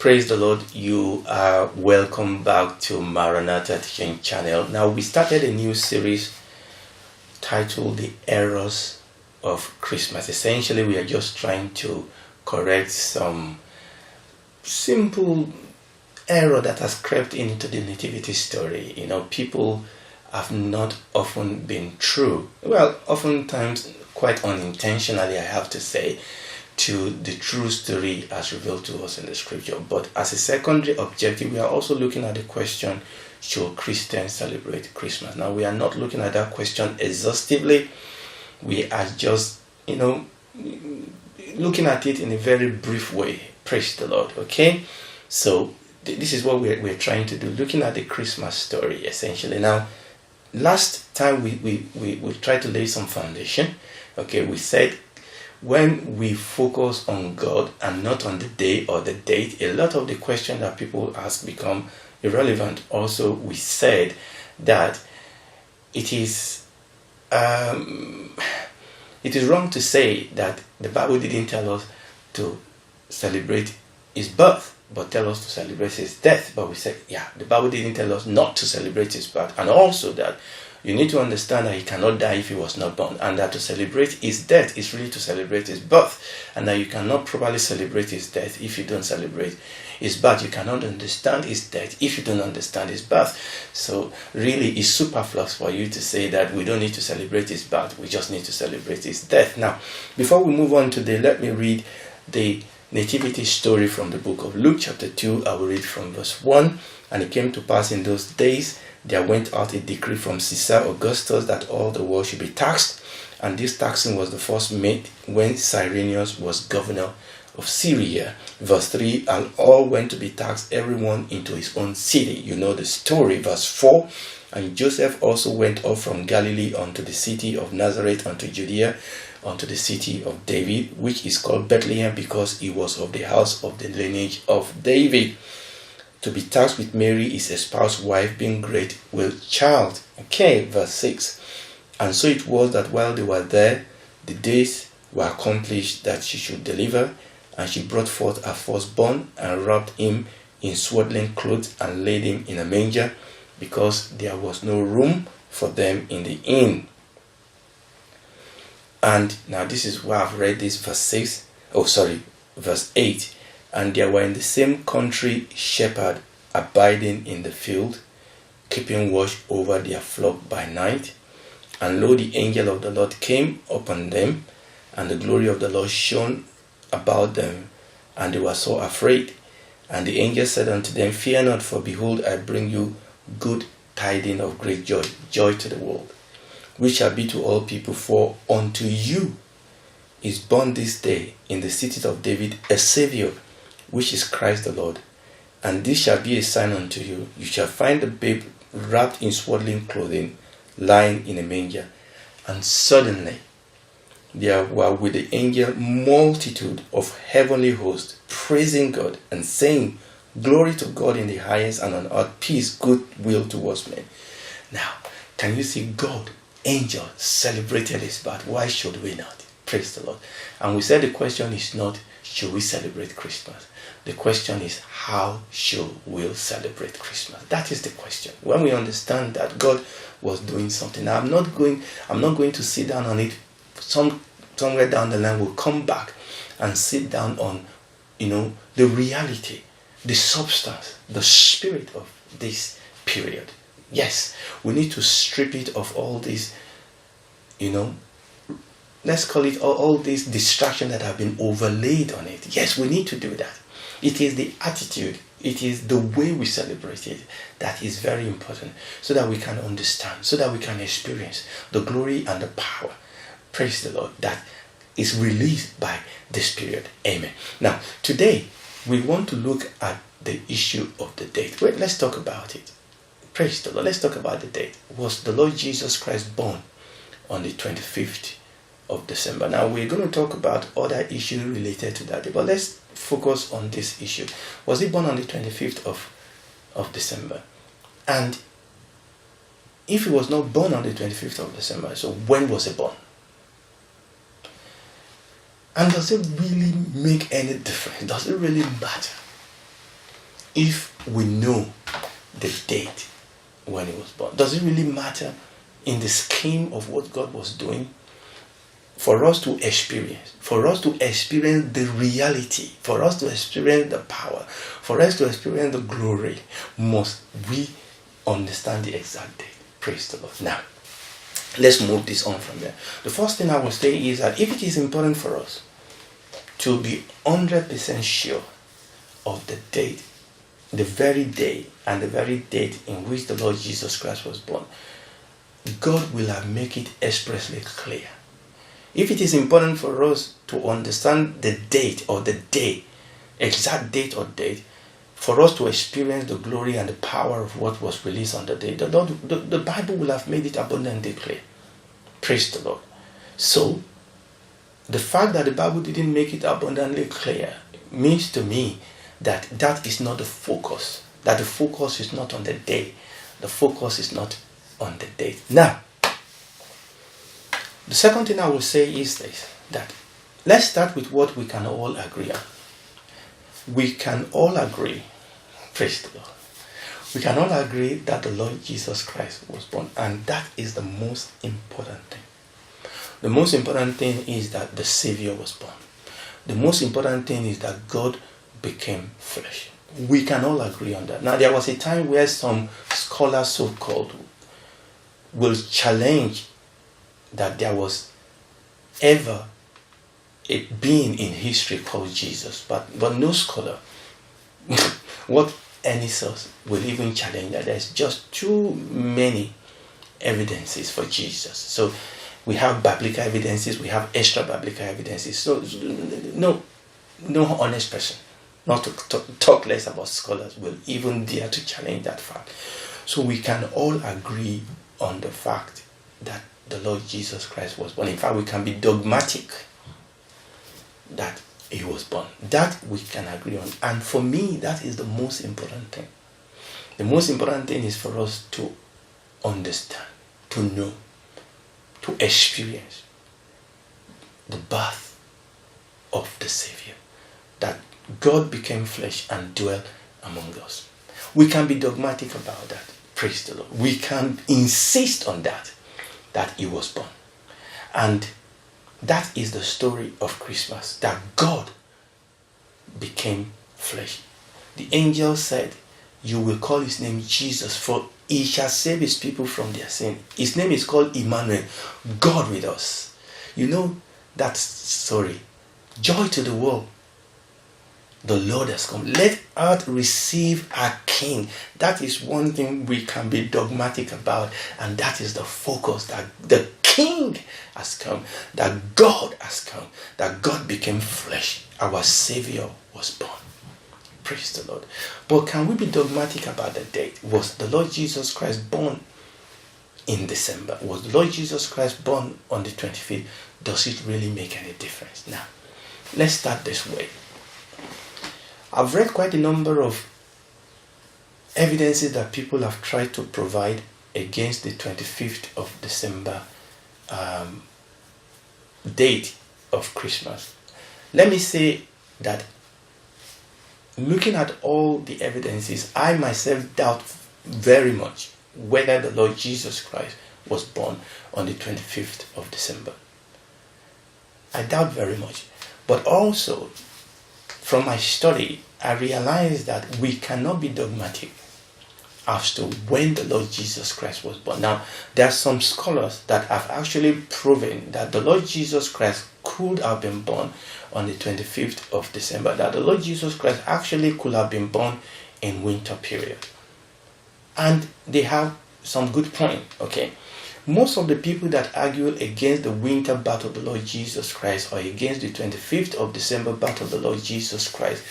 Praise the Lord. You are welcome back to Maranatha Teaching Channel. Now, we started a new series titled The Errors of Christmas. Essentially, we are just trying to correct some simple error that has crept into the nativity story. People have not often been true. Well, oftentimes, quite unintentionally, I have to say, to the true story as revealed to us in the scripture. But as a secondary objective, we are also looking at the question, should Christians celebrate Christmas? Now, we are not looking at that question exhaustively. We are just, looking at it in a very brief way. Praise the Lord, okay? So, this is what we're trying to do, looking at the Christmas story, essentially. Now, last time we tried to lay some foundation. Okay, we said, when we focus on God and not on the day or the date, a lot of the questions that people ask become irrelevant. Also, we said that it is wrong to say that the Bible didn't tell us to celebrate his birth, but tell us to celebrate his death. But we said, the Bible didn't tell us not to celebrate his birth, and also that you need to understand that he cannot die if he was not born, and that to celebrate his death is really to celebrate his birth, and that you cannot properly celebrate his death if you don't celebrate his birth. You cannot understand his death if you don't understand his birth. So really, it's superfluous for you to say that we don't need to celebrate his birth, we just need to celebrate his death. Now, before we move on today, let me read the nativity story from the book of Luke chapter 2. I will read from verse 1. And it came to pass in those days, there went out a decree from Caesar Augustus that all the world should be taxed. And this taxing was the first made when Cyrenius was governor of Syria. Verse 3, and all went to be taxed, everyone into his own city. You know the story. Verse 4, and Joseph also went up from Galilee unto the city of Nazareth unto Judea, unto the city of David, which is called Bethlehem, because he was of the house of the lineage of David, to be taxed with Mary, his espoused wife, being great with child. Okay, verse 6. And so it was that while they were there, the days were accomplished that she should deliver, and she brought forth her firstborn, and wrapped him in swaddling clothes, and laid him in a manger, because there was no room for them in the inn. And now this is where I've read this, verse 8. And there were in the same country shepherds abiding in the field, keeping watch over their flock by night. And lo, the angel of the Lord came upon them, and the glory of the Lord shone about them, and they were so afraid. And the angel said unto them, fear not, for behold, I bring you good tidings of great joy, joy to the world, which shall be to all people. For unto you is born this day in the city of David a Savior, which is Christ the Lord. And this shall be a sign unto you. You shall find the babe wrapped in swaddling clothing, lying in a manger. And suddenly there were with the angel multitude of heavenly hosts, praising God and saying, glory to God in the highest, and on earth peace, goodwill towards men. Now, can you see God, angel, celebrated his birth? Why should we not? Praise the Lord. And we said the question is not, should we celebrate Christmas? The question is, how should we celebrate Christmas? That is the question. When we understand that God was doing something, now I'm not going to sit down on it. Somewhere down the line, we'll come back and sit down on, the reality, the substance, the spirit of this period. Yes, we need to strip it of all these, let's call it all these distractions that have been overlaid on it. Yes, we need to do that. It is the attitude, it is the way we celebrate it that is very important, so that we can understand, so that we can experience the glory and the power, praise the Lord, that is released by this period. Amen. Now, today, we want to look at the issue of the date. Wait, let's talk about it. Praise the Lord. Let's talk about the date. Was the Lord Jesus Christ born on the 25th of December? Now, we're going to talk about other issues related to that, but let's focus on this issue. Was he born on the 25th of December? And if he was not born on the 25th of December, so when was he born? And does it really make any difference? Does it really matter? if we know the date when he was born? Does it really matter in the scheme of what God was doing? For us to experience the reality, for us to experience the power, for us to experience the glory, must we understand the exact date. Praise the Lord. Now, let's move this on from there. The first thing I will say is that if it is important for us to be 100% sure of the date, the very day and the very date in which the Lord Jesus Christ was born, God will have made it expressly clear. If it is important for us to understand the date or the day, exact date or date, for us to experience the glory and the power of what was released on the day, the Bible will have made it abundantly clear. Praise the Lord. So, the fact that the Bible didn't make it abundantly clear means to me that that is not the focus. That the focus is not on the day. The focus is not on the date. Now, the second thing I will say is this, that let's start with what we can all agree on. We can all agree, praise the Lord, we can all agree that the Lord Jesus Christ was born, and that is the most important thing. The most important thing is that the Savior was born. The most important thing is that God became flesh. We can all agree on that. Now, there was a time where some scholars, so-called, will challenge that there was ever a being in history called Jesus, but no scholar, what any source will even challenge that. There's just too many evidences for Jesus. So we have biblical evidences, we have extra biblical evidences. So no honest person, not to talk less about scholars, will even dare to challenge that fact. So we can all agree on the fact that the Lord Jesus Christ was born. In fact, we can be dogmatic that he was born. That we can agree on. And for me, that is the most important thing. The most important thing is for us to understand, to know, to experience the birth of the Savior. That God became flesh and dwelt among us. We can be dogmatic about that. Praise the Lord. We can insist on that he was born. And that is the story of Christmas, that God became flesh. The angel said, you will call his name Jesus, for he shall save his people from their sin. His name is called Emmanuel, God with us. You know that story. Joy to the world. The Lord has come. Let earth receive her King. That is one thing we can be dogmatic about, and that is the focus, that the King has come, that God has come, that God became flesh. Our Savior was born. Praise the Lord. But can we be dogmatic about the date? Was the Lord Jesus Christ born in December? Was the Lord Jesus Christ born on the 25th? Does it really make any difference? Now, let's start this way. I've read quite a number of evidences that people have tried to provide against the 25th of December date of Christmas. Let me say that looking at all the evidences, I myself doubt very much whether the Lord Jesus Christ was born on the 25th of December. I doubt very much. But also, from my study, I realized that we cannot be dogmatic as to when the Lord Jesus Christ was born. Now, there are some scholars that have actually proven that the Lord Jesus Christ could have been born on the 25th of December, that the Lord Jesus Christ actually could have been born in winter period. And they have some good point, okay? Most of the people that argue against the winter birth of the Lord Jesus Christ or against the 25th of December birth of the Lord Jesus Christ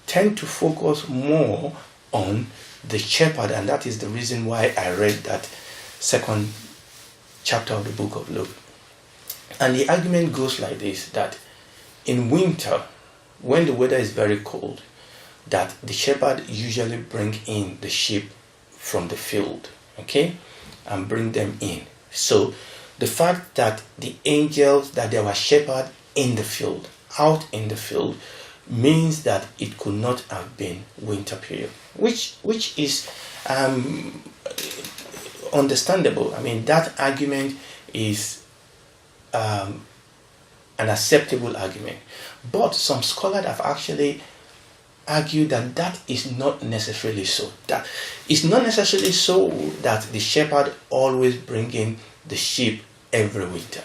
tend to focus more on the shepherd, and that is the reason why I read that second chapter of the book of Luke. And the argument goes like this, that in winter, when the weather is very cold, that the shepherd usually bring in the sheep from the field, okay, and bring them in. So the fact that the angels, that there were shepherds in the field, out in the field, means that it could not have been winter period, which is understandable. I mean, that argument is an acceptable argument, but some scholars have actually argued that that is not necessarily so. That it's not necessarily so that the shepherd always bring in the sheep every winter.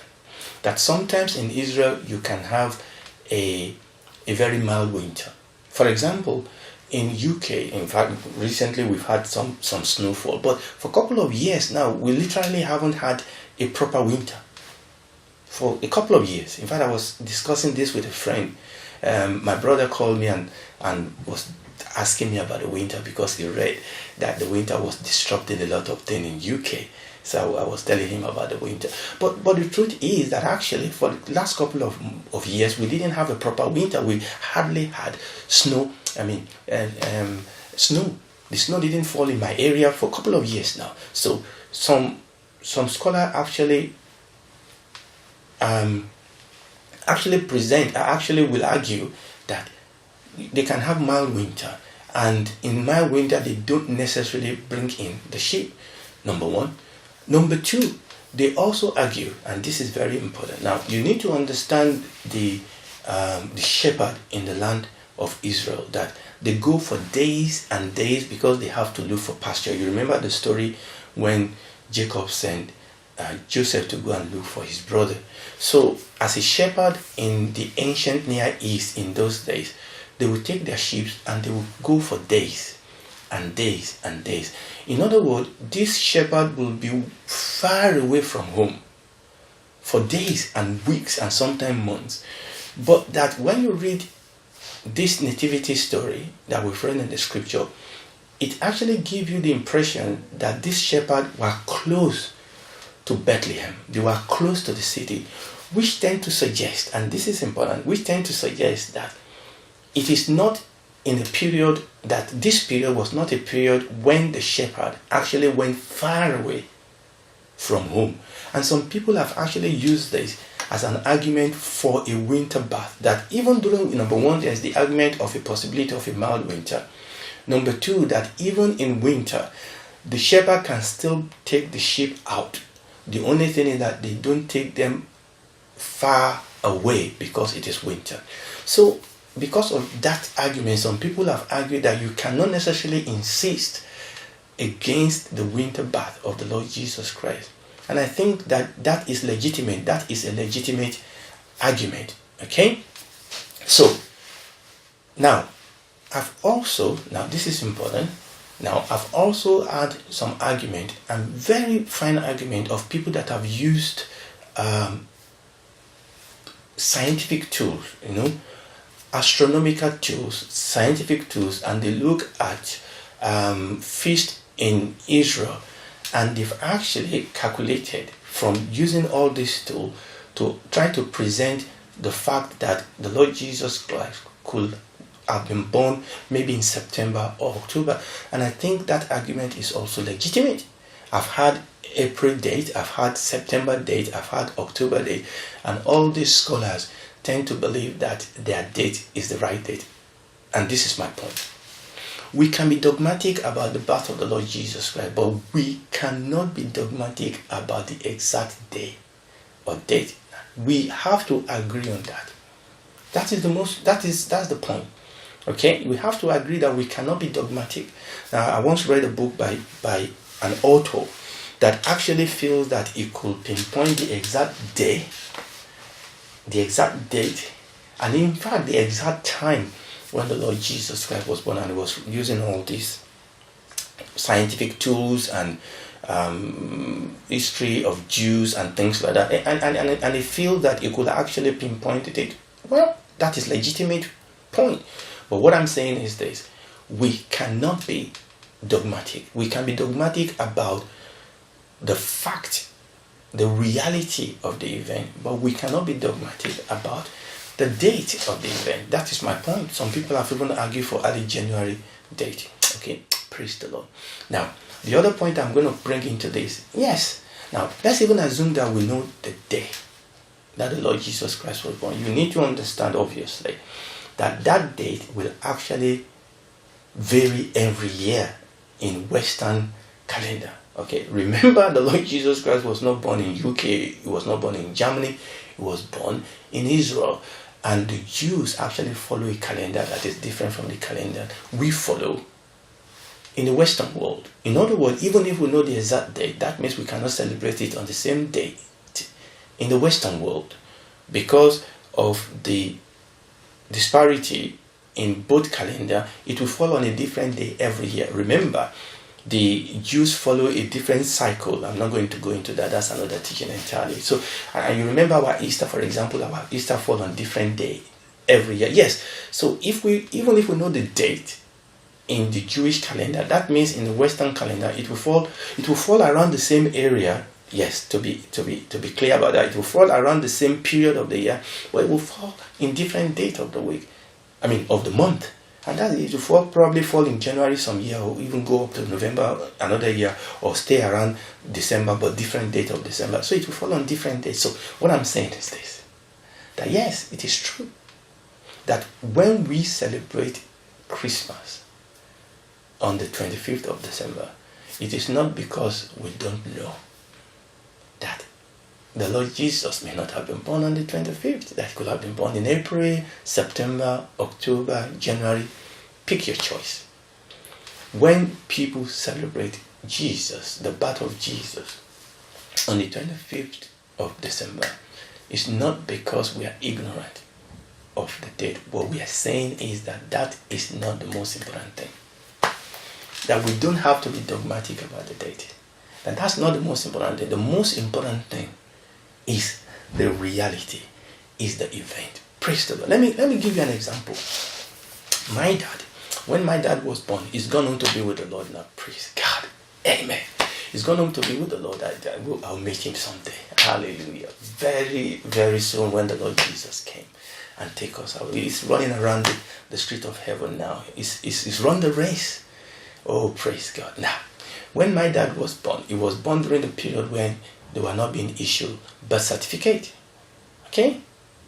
That sometimes in Israel you can have a very mild winter. For example, in UK, in fact, recently we've had some snowfall, but for a couple of years now, we literally haven't had a proper winter. For a couple of years. In fact, I was discussing this with a friend. My brother called me and was asking me about the winter because he read that the winter was disrupting a lot of things in UK. So I was telling him about the winter. But the truth is that actually for the last couple of years, we didn't have a proper winter. We hardly had snow. Snow. The snow didn't fall in my area for a couple of years now. So some scholars actually will argue that they can have mild winter, and in mild winter they don't necessarily bring in the sheep. Number one. Number two, they also argue, and this is very important. Now you need to understand the shepherd in the land of Israel, that they go for days and days because they have to look for pasture. You remember the story when Jacob sent Joseph to go and look for his brother. So as a shepherd in the ancient Near East in those days, they would take their sheep and they would go for days and days and days. In other words, this shepherd will be far away from home for days and weeks and sometimes months. But that when you read this nativity story that we've read in the scripture, it actually gives you the impression that this shepherd were close to Bethlehem. They were close to the city, which tend to suggest, and this is important, which tend to suggest that it is not in a period, that this period was not a period when the shepherd actually went far away from home. And some people have actually used this as an argument for a winter bath, that even during, number one, there's the argument of a possibility of a mild winter. Number two, that even in winter, the shepherd can still take the sheep out. The only thing is that they don't take them far away because it is winter. So because of that argument, some people have argued that you cannot necessarily insist against the winter bath of the Lord Jesus Christ. And I think that is legitimate. That is a legitimate argument. Okay? So, now this is important. Now, I've also had some argument, and very fine argument, of people that have used scientific tools, astronomical tools, scientific tools, and they look at feast in Israel, and they've actually calculated from using all these tools to try to present the fact that the Lord Jesus Christ could have been born maybe in September or October. And I think that argument is also legitimate. I've had April date, I've had September date, I've had October date, and all these scholars tend to believe that their date is the right date. And this is my point. We can be dogmatic about the birth of the Lord Jesus Christ, but we cannot be dogmatic about the exact day or date. We have to agree on that. That's the point. Okay, we have to agree that we cannot be dogmatic. Now, I once read a book by an author that actually feels that he could pinpoint the exact day, the exact date, and in fact the exact time when the Lord Jesus Christ was born, and he was using all these scientific tools and history of Jews and things like that, and he feels that he could actually pinpoint it. Well, that is legitimate point. But what I'm saying is this: we cannot be dogmatic. We can be dogmatic about the fact, the reality of the event, but we cannot be dogmatic about the date of the event. That is my point. Some people have even argued for early January date. Okay, praise the Lord. Now, the other point I'm going to bring into this, yes, now let's even assume that we know the day that the Lord Jesus Christ was born. You need to understand, obviously, that date will actually vary every year in Western calendar. Okay, remember the Lord Jesus Christ was not born in UK, he was not born in Germany, he was born in Israel. And the Jews actually follow a calendar that is different from the calendar we follow in the Western world. In other words, even if we know the exact date, that means we cannot celebrate it on the same date in the Western world because of the disparity in both calendar. It will fall on a different day every year. Remember, the Jews follow a different cycle. I'm not going to go into that. That's another teaching entirely. So, and you remember our Easter, for example, our Easter fall on different day every year. Yes. So even if we know the date in the Jewish calendar, that means in the Western calendar it will fall around the same area. Yes, to be clear about that, it will fall around the same period of the year, but it will fall in different date of the week. I mean of the month. And that it will probably fall in January some year, or even go up to November another year, or stay around December, but different date of December. So it will fall on different dates. So what I'm saying is this, that yes, it is true that when we celebrate Christmas on the 25th of December, it is not because we don't know that the Lord Jesus may not have been born on the 25th. That he could have been born in April, September, October, January. Pick your choice. When people celebrate Jesus, the birth of Jesus, on the 25th of December, it's not because we are ignorant of the date. What we are saying is that is not the most important thing. That we don't have to be dogmatic about the date. And that's not the most important thing. The most important thing is the reality, is the event. Praise the Lord. Let me give you an example. My dad, when my dad was born, he's gone on to be with the Lord now. Praise God. Amen. He's gone on to be with the Lord. I'll meet him someday. Hallelujah. Very, very soon when the Lord Jesus came and take us out. He's running around the street of heaven now. He's run the race. Oh, praise God. Now, when my dad was born, he was born during the period when they were not being issued birth certificate. Okay?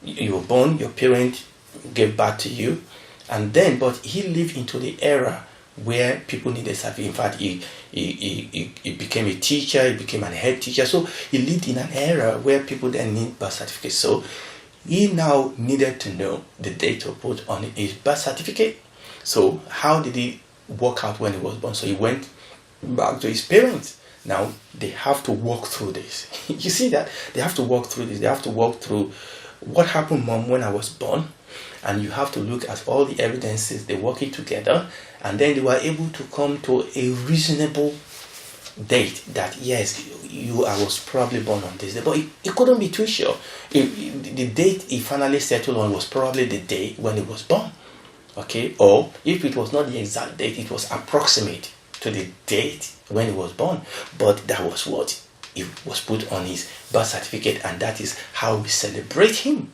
You were born, your parent gave birth to you, and then, but he lived into the era where people needed certificate. In fact, he became a teacher, he became an head teacher. So he lived in an era where people then need birth certificate. So he now needed to know the date of birth on his birth certificate. So how did he work out when he was born? So he went back to his parents. Now, they have to walk through this. You see that? They have to walk through this. They have to walk through what happened, Mom, when I was born. And you have to look at all the evidences. They work it together. And then they were able to come to a reasonable date that, yes, I was probably born on this day. But it couldn't be too sure. The date he finally settled on was probably the day when he was born. Okay? Or if it was not the exact date, it was approximate to the date when he was born, but that was what it was put on his birth certificate, and that is how we celebrate him.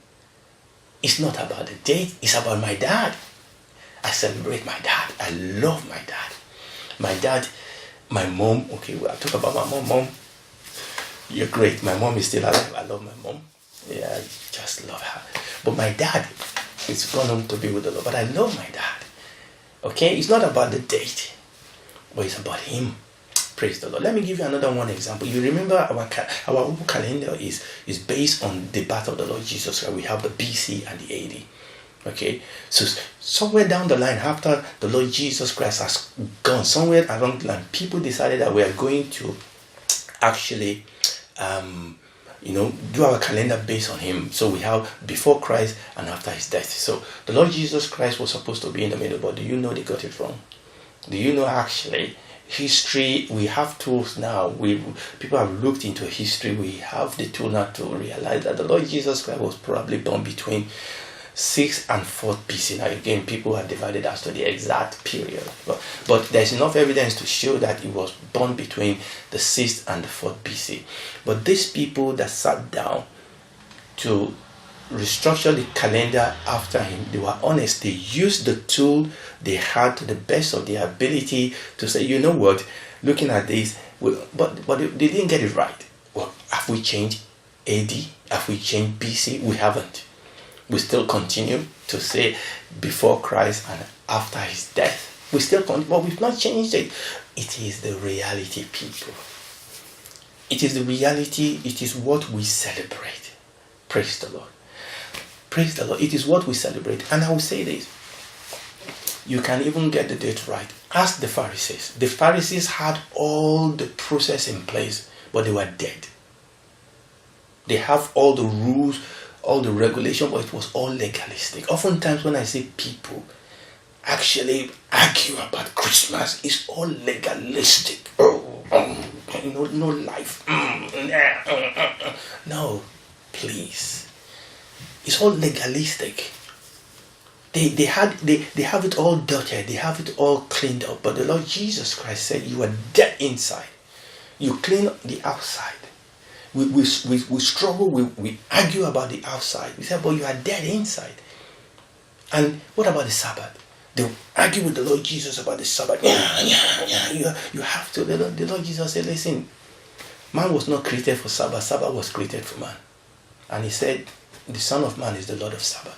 It's not about the date, it's about my dad. I celebrate my dad. I love my dad. My dad, my mom, okay, well, I'll talk about my mom. Mom, you're great. My mom is still alive. I love my mom. Yeah, I just love her. But my dad is gone home to be with the Lord, but I love my dad. Okay, it's not about the date, but it's about him. Praise the Lord. Let me give you another one example. You remember our whole calendar is based on the birth of the Lord Jesus Christ. We have the BC and the AD. Okay, so somewhere down the line, after the Lord Jesus Christ has gone, somewhere along the line, people decided that we are going to actually do our calendar based on him. So we have before Christ and after his death. So the Lord Jesus Christ was supposed to be in the middle, but do you know they got it wrong? Do you know actually history, we have tools now. People have looked into history. We have the tool now to realize that the Lord Jesus Christ was probably born between 6th and 4th BC. Now again, people are divided as to the exact period, but there's enough evidence to show that he was born between the 6th and the 4th BC. But these people that sat down to restructure the calendar after him, they were honest. They used the tool they had to the best of their ability to say, you know what, looking at this, but they didn't get it right. Well, have we changed AD? Have we changed BC? We haven't. We still continue to say before Christ and after his death. We still continue, but we've not changed it. It is the reality, people. It is the reality. It is what we celebrate. Praise the Lord. Praise the Lord. It is what we celebrate. And I will say this. You can even get the date right. Ask the Pharisees. The Pharisees had all the process in place, but they were dead. They have all the rules, all the regulation, but it was all legalistic. Oftentimes when I say people actually argue about Christmas, it's all legalistic. No life. No, please. It's all legalistic. They have it all dirty, they have it all cleaned up. But the Lord Jesus Christ said, you are dead inside. You clean the outside. We struggle, we argue about the outside. We say, but you are dead inside. And what about the Sabbath? They argue with the Lord Jesus about the Sabbath. You have to. The Lord Jesus said, listen, man was not created for Sabbath. Sabbath was created for man. And he said, the Son of Man is the Lord of Sabbath.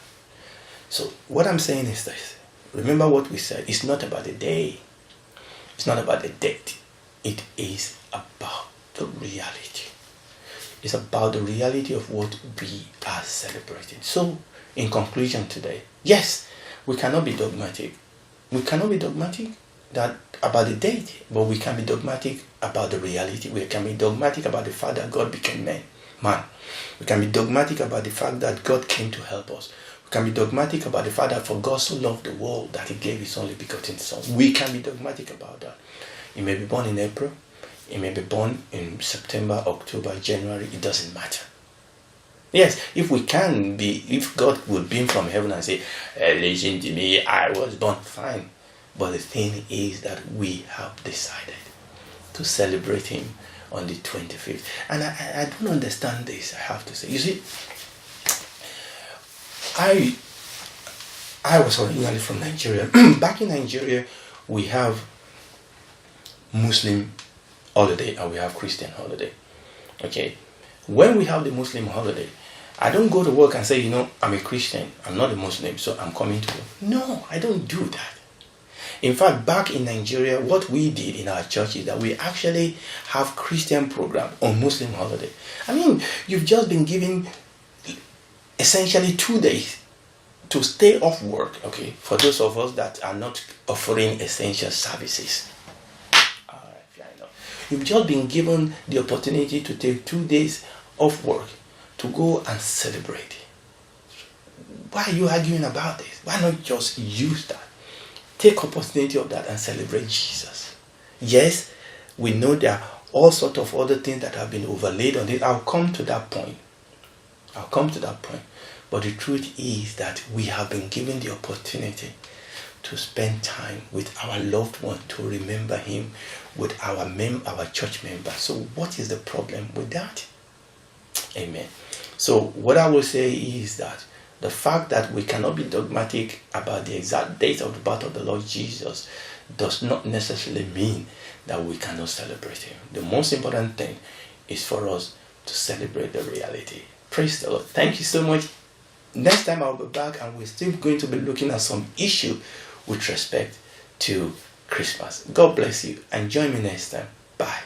So what I'm saying is this. Remember what we said. It's not about the day. It's not about the date. It is about the reality. It's about the reality of what we are celebrating. So, in conclusion today, yes, we cannot be dogmatic. We cannot be dogmatic about the date, but we can be dogmatic about the reality. We can be dogmatic about the fact that God became man. We can be dogmatic about the fact that God came to help us. We can be dogmatic about the fact that for God so loved the world that he gave his only begotten Son. We can be dogmatic about that. He may be born in April. He may be born in September, October, January. It doesn't matter. Yes, if God would beam from heaven and say, listen to me, I was born, fine. But the thing is that we have decided to celebrate him on the 25th. And I don't understand this, I have to say. You see, I was originally from Nigeria. Back in Nigeria, we have Muslim holiday and we have Christian holiday. Okay. When we have the Muslim holiday, I don't go to work and say, I'm a Christian, I'm not a Muslim, so I'm coming to work. No, I don't do that. In fact, back in Nigeria, what we did in our church is that we actually have Christian program on Muslim holiday. I mean, you've just been given essentially 2 days to stay off work, okay, for those of us that are not offering essential services. You've just been given the opportunity to take 2 days off work to go and celebrate. Why are you arguing about this? Why not just use that? Take opportunity of that and celebrate Jesus. Yes, we know there are all sorts of other things that have been overlaid on it. I'll come to that point. But the truth is that we have been given the opportunity to spend time with our loved one, to remember him with our church members. So what is the problem with that? Amen. So what I will say is that the fact that we cannot be dogmatic about the exact date of the birth of the Lord Jesus does not necessarily mean that we cannot celebrate him. The most important thing is for us to celebrate the reality. Praise the Lord. Thank you so much. Next time I'll be back and we're still going to be looking at some issue with respect to Christmas. God bless you and join me next time. Bye.